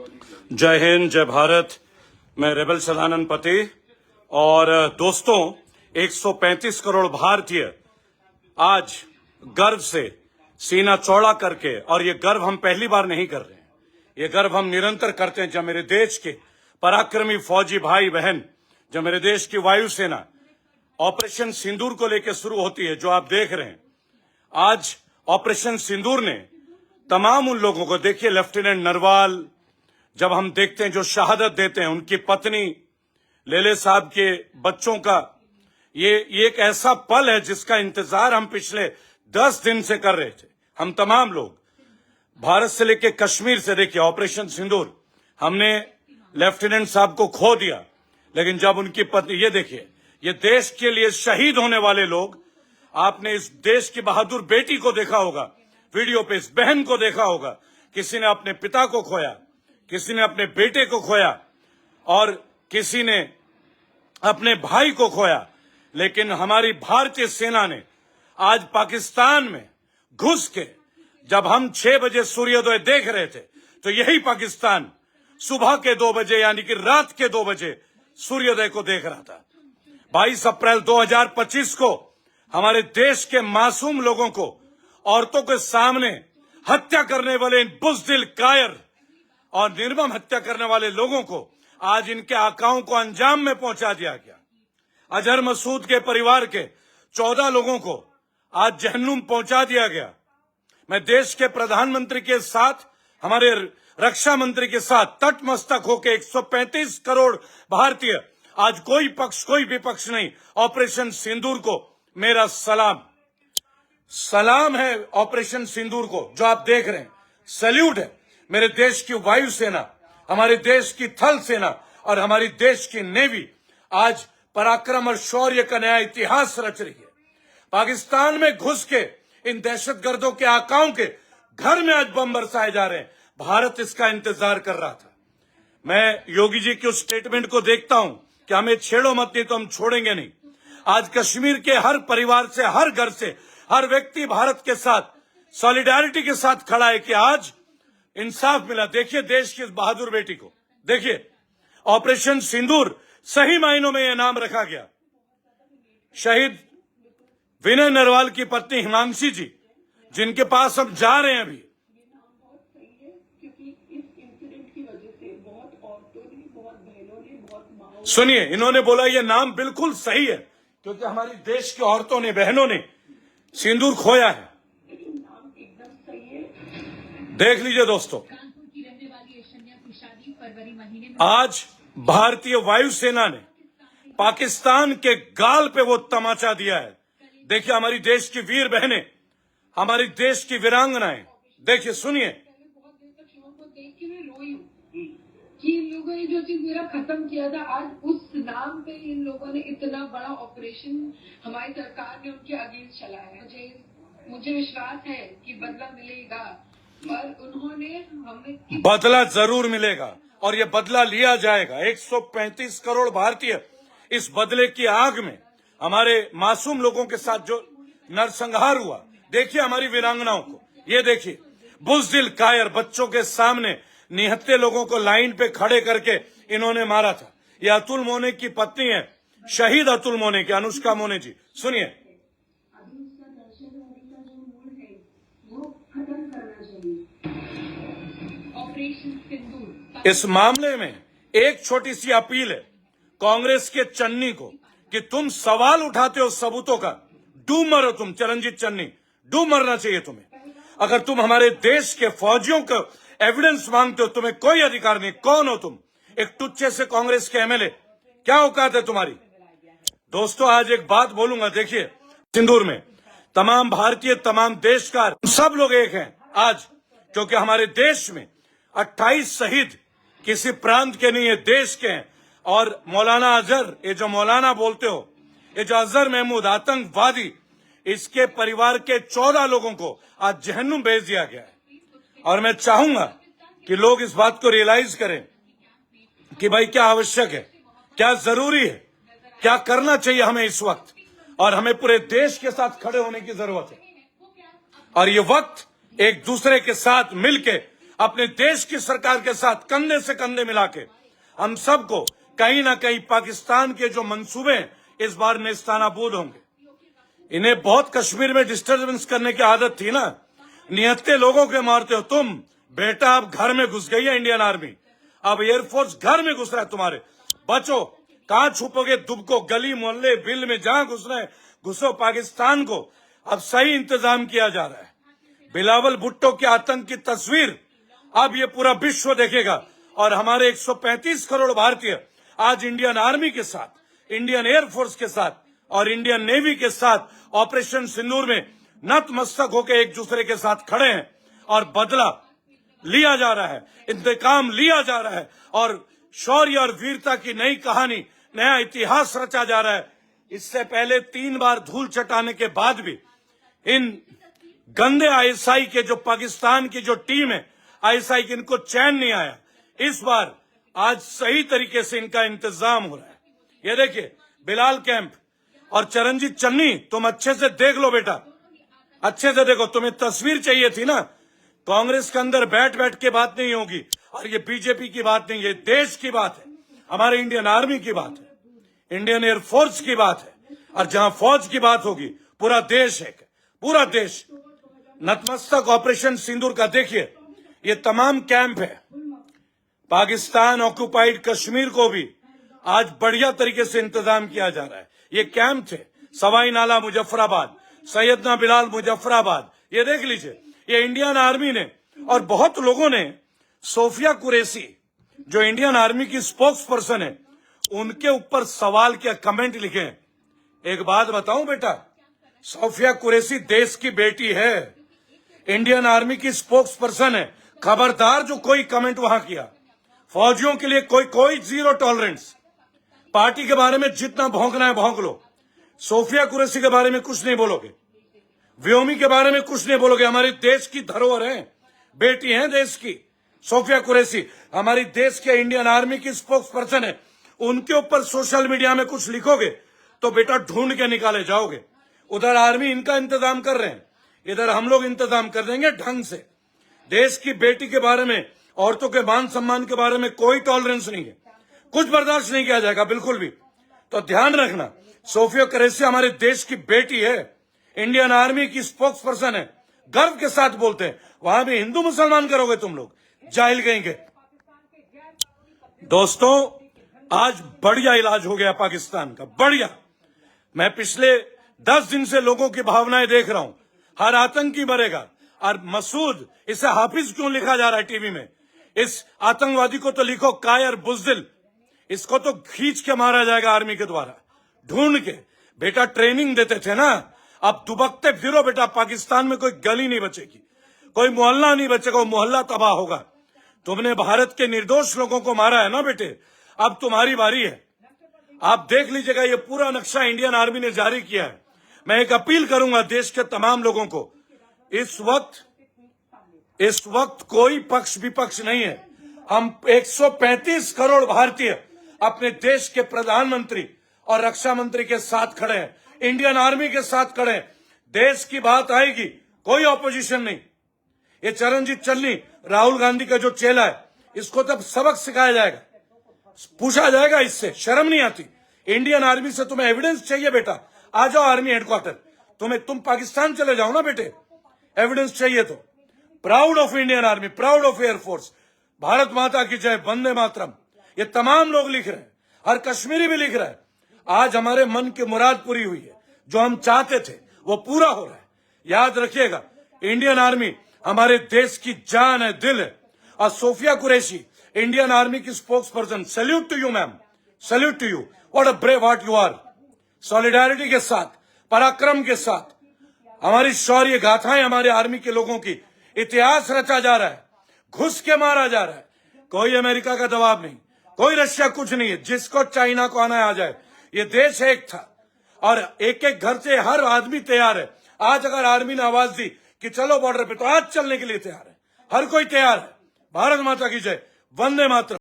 जय हिंद, जय भारत। मैं रेबल सदानंद पति और दोस्तों 135 करोड़ भारतीय आज गर्व से सीना चौड़ा करके, और ये गर्व हम पहली बार नहीं कर रहे हैं, ये गर्व हम निरंतर करते हैं जब मेरे देश के पराक्रमी फौजी भाई बहन, जब मेरे देश की वायुसेना ऑपरेशन सिंदूर को लेकर शुरू होती है, जो आप देख रहे हैं। आज ऑपरेशन सिंदूर ने तमाम उन लोगों को, देखिए लेफ्टिनेंट नरवाल, जब हम देखते हैं जो शहादत देते हैं, उनकी पत्नी, लेले साहब के बच्चों का, ये एक ऐसा पल है जिसका इंतजार हम पिछले 10 दिन से कर रहे थे। हम तमाम लोग भारत से लेकर कश्मीर से, देखिए ऑपरेशन सिंदूर, हमने लेफ्टिनेंट साहब को खो दिया, लेकिन जब उनकी पत्नी, ये देखिए, ये देश के लिए शहीद होने वाले लोग, आपने इस देश की बहादुर बेटी को देखा होगा वीडियो पे, इस बहन को देखा होगा, किसी ने अपने पिता को खोया, किसी ने अपने बेटे को खोया और किसी ने अपने भाई को खोया, लेकिन हमारी भारतीय सेना ने आज पाकिस्तान में घुस के, जब हम 6 बजे सूर्योदय देख रहे थे, तो यही पाकिस्तान सुबह के 2 बजे यानी कि रात के 2 बजे सूर्योदय को देख रहा था। 22 अप्रैल 2025 को हमारे देश के मासूम लोगों को, औरतों के सामने हत्या करने वाले इन बुज़दिल, कायर और निर्मम हत्या करने वाले लोगों को आज इनके आकाओं को अंजाम में पहुंचा दिया गया। अजहर मसूद के परिवार के 14 लोगों को आज जहन्नुम पहुंचा दिया गया। मैं देश के प्रधानमंत्री के साथ, हमारे रक्षा मंत्री के साथ तटमस्तक होकर 135 करोड़ भारतीय, आज कोई पक्ष कोई विपक्ष नहीं, ऑपरेशन सिंदूर को मेरा सलाम है। ऑपरेशन सिंदूर को जो आप देख रहे हैं, सैल्यूट है। मेरे देश की वायुसेना, हमारे देश की थल सेना और हमारी देश की नेवी आज पराक्रम और शौर्य का नया इतिहास रच रही है। पाकिस्तान में घुस के इन दहशतगर्दों के आकाओं के घर में आज बम बरसाए जा रहे हैं। भारत इसका इंतजार कर रहा था। मैं योगी जी के उस स्टेटमेंट को देखता हूं कि हमें छेड़ो मत, नहीं तो हम छोड़ेंगे नहीं। आज कश्मीर के हर परिवार से, हर घर से, हर व्यक्ति भारत के साथ सॉलिडारिटी के साथ खड़ा है कि आज इंसाफ मिला। देखिए देश की इस बहादुर बेटी को, देखिए ऑपरेशन सिंदूर, सही मायनों में यह नाम रखा गया। शहीद विनय नरवाल की पत्नी हिमांशी जी, जिनके पास हम जा रहे हैं अभी, सुनिए, इन्होंने बोला यह नाम बिल्कुल सही है, क्योंकि हमारी देश की औरतों ने, बहनों ने सिंदूर खोया है। देख लीजिए दोस्तों, आज भारतीय वायुसेना ने पाकिस्तान के गाल पे वो तमाचा दिया है। देखिए हमारी देश की वीर बहनें, हमारी देश की वीरांगनाएं, देखिए, सुनिए। कि इन लोगों ने जो चीज मेरा खत्म किया था, आज उस नाम पे इन लोगों ने इतना बड़ा ऑपरेशन हमारी सरकार ने उनके अगेंस्ट चलाया। मुझे विश्वास है कि बदला मिलेगा, और उन्होंने हमें बदला जरूर मिलेगा और ये बदला लिया जाएगा। 135 करोड़ भारतीय इस बदले की आग में, हमारे मासूम लोगों के साथ जो नरसंहार हुआ, देखिए हमारी वीरांगनाओं को, ये देखिए बुज़दिल, कायर बच्चों के सामने निहत्थे लोगों को लाइन पे खड़े करके इन्होंने मारा था। ये अतुल मोने की पत्नी है, शहीद अतुल मोने की, अनुष्का मोने जी। सुनिए, इस मामले में एक छोटी सी अपील है कांग्रेस के चन्नी को कि तुम सवाल उठाते हो सबूतों का, डूब मरो तुम, चरणजीत चन्नी, डूब मरना चाहिए तुम्हें। अगर तुम हमारे देश के फौजियों को एविडेंस मांगते हो, तुम्हें कोई अधिकार नहीं। कौन हो तुम? एक टुच्चे से कांग्रेस के एमएलए, क्या औकात है तुम्हारी? दोस्तों आज एक बात बोलूंगा, देखिए सिंदूर में तमाम भारतीय, तमाम देश का, सब लोग एक हैं आज, क्योंकि हमारे देश में 28 शहीद किसी प्रांत के नहीं है, देश के हैं। और मौलाना अजहर, ये जो मौलाना बोलते हो, ये जो अजहर महमूद आतंकवादी, इसके परिवार के 14 लोगों को आज जहन्नुम भेज दिया गया है। और मैं चाहूंगा कि लोग इस बात को रियलाइज करें कि भाई क्या आवश्यक है, क्या जरूरी है, क्या करना चाहिए हमें इस वक्त, और हमें पूरे देश के साथ खड़े होने की जरूरत है। और ये वक्त एक दूसरे के साथ मिलके अपने देश की सरकार के साथ कंधे से कंधे मिला के हम सबको कहीं ना कहीं पाकिस्तान के जो मंसूबे हैं इस बार नेस्तानाबूद होंगे। इन्हें बहुत कश्मीर में डिस्टर्बेंस करने की आदत थी ना, निहत्ते लोगों के मारते हो तुम। बेटा अब घर में घुस गई है इंडियन आर्मी, अब एयरफोर्स घर में घुस रहा है तुम्हारे। बचो, कहां छुपोगे दुबको? गली मोहल्ले बिल में जहां घुसना है घुसो। पाकिस्तान को अब सही इंतजाम किया जा रहा है। बिलावल भुट्टो के आतंक की तस्वीर अब ये पूरा विश्व देखेगा और हमारे 135 करोड़ भारतीय आज इंडियन आर्मी के साथ, इंडियन एयरफोर्स के साथ और इंडियन नेवी के साथ ऑपरेशन सिंदूर में नतमस्तक होकर एक दूसरे के साथ खड़े हैं और बदला लिया जा रहा है, इंतकाम लिया जा रहा है और शौर्य और वीरता की नई कहानी, नया इतिहास रचा जा रहा है। इससे पहले 3 बार धूल चटाने के बाद भी इन गंदे आईएसआई के जो पाकिस्तान की जो टीम है आईएसआई की, इनको चैन नहीं आया। इस बार आज सही तरीके से इनका इंतजाम हो रहा है। ये देखिए बिलाल कैंप और चरणजीत चन्नी, तुम अच्छे से देख लो बेटा, अच्छे से देखो। तुम्हें तस्वीर चाहिए थी ना? कांग्रेस के अंदर बैठ बैठ के बात नहीं होगी और ये बीजेपी की बात नहीं, ये देश की बात है, हमारे इंडियन आर्मी की बात है, इंडियन एयरफोर्स की बात है। और जहां फौज की बात होगी पूरा देश है, पूरा देश नतमस्तक। ऑपरेशन सिंदूर का देखिए, ये तमाम कैंप है। पाकिस्तान ऑक्युपाइड कश्मीर को भी आज बढ़िया तरीके से इंतजाम किया जा रहा है। ये कैंप थे सवाई नाला मुजफ्फराबाद, सैयदना बिलाल मुजफ्फराबाद। ये देख लीजिए, ये इंडियन आर्मी ने और बहुत लोगों ने सोफिया कुरैशी जो इंडियन आर्मी की स्पोक्स पर्सन है उनके ऊपर सवाल किया, कमेंट लिखे हैं। एक बात बताऊं बेटा, सोफिया कुरैशी देश की बेटी है, इंडियन आर्मी की स्पोक्स पर्सन है। खबरदार जो कोई कमेंट वहां किया, फौजियों के लिए कोई जीरो टॉलरेंस। पार्टी के बारे में जितना भौंकना है भौंक लो, सोफिया कुरैशी के बारे में कुछ नहीं बोलोगे, व्योमी के बारे में कुछ नहीं बोलोगे। हमारे देश की धरोहर है, बेटी है देश की। सोफिया कुरैशी हमारी देश के इंडियन आर्मी की स्पोक्स पर्सन है। उनके ऊपर सोशल मीडिया में कुछ लिखोगे तो बेटा ढूंढ के निकाले जाओगे। उधर आर्मी इनका इंतजाम कर रहे हैं, इधर हम लोग इंतजाम कर देंगे ढंग से। देश की बेटी के बारे में, औरतों के मान सम्मान के बारे में कोई टॉलरेंस नहीं है, कुछ बर्दाश्त नहीं किया जाएगा बिल्कुल भी। तो ध्यान रखना, सोफिया कुरैशी हमारे देश की बेटी है, इंडियन आर्मी की स्पोक्स पर्सन है, गर्व के साथ बोलते हैं। वहां भी हिंदू मुसलमान करोगे तुम लोग, जाहिल कहेंगे। दोस्तों, आज बढ़िया इलाज हो गया पाकिस्तान का, बढ़िया। मैं पिछले 10 दिन से लोगों की भावनाएं देख रहा हूं, हर आतंकी मरेगा। और मसूद, इसे हाफिज क्यों लिखा जा रहा है टीवी में? इस आतंकवादी को तो लिखो कायर बुजदिल, इसको तो खींच के मारा जाएगा आर्मी के द्वारा, ढूंढ के। बेटा ट्रेनिंग देते थे ना, अब दुबकते फिरो बेटा। पाकिस्तान में कोई गली नहीं बचेगी, कोई मोहल्ला नहीं बचेगा, मोहल्ला तबाह होगा। तुमने भारत के निर्दोष लोगों को मारा है ना बेटे, अब तुम्हारी बारी है। आप देख लीजिएगा, ये पूरा नक्शा इंडियन आर्मी ने जारी किया है। मैं एक अपील करूंगा देश के तमाम लोगों को, इस वक्त कोई पक्ष विपक्ष नहीं है। हम 135 करोड़ भारतीय अपने देश के प्रधानमंत्री और रक्षा मंत्री के साथ खड़े हैं, इंडियन आर्मी के साथ खड़े हैं। देश की बात आएगी, कोई ऑपोजिशन नहीं। ये चरणजीत चन्नी, राहुल गांधी का जो चेला है, इसको तब सबक सिखाया जाएगा, पूछा जाएगा इससे, शर्म नहीं आती। इंडियन आर्मी से तुम्हें एविडेंस चाहिए बेटा, आ जाओ आर्मी हेडक्वार्टर। तुम पाकिस्तान चले जाओ ना बेटे, एविडेंस चाहिए तो। Proud of Indian army, proud of air force. Bharat माता की जय, वंदे मातरम। ये तमाम लोग लिख रहे हैं, हर कश्मीरी भी लिख रहा है। आज हमारे मन की मुराद पूरी हुई है, जो हम चाहते थे वो पूरा हो रहा है। याद रखिएगा, इंडियन आर्मी हमारे देश की जान है, दिल है। और सोफिया कुरैशी, इंडियन आर्मी की spokesperson, salute to you ma'am, salute to you. What a brave heart you are. Solidarity के साथ, पराक्रम के साथ हमारी शौर्य गाथाएं, हमारे आर्मी के लोगों की, इतिहास रचा जा रहा है, घुस के मारा जा रहा है। कोई अमेरिका का दबाव नहीं, कोई रशिया, कुछ नहीं है। जिसको चाइना को आना है आ जाए। ये देश एक था और एक एक घर से हर आदमी तैयार है। आज अगर आर्मी ने आवाज दी कि चलो बॉर्डर पे, तो आज चलने के लिए तैयार है, हर कोई तैयार है। भारत माता की जय, वंदे मातरम।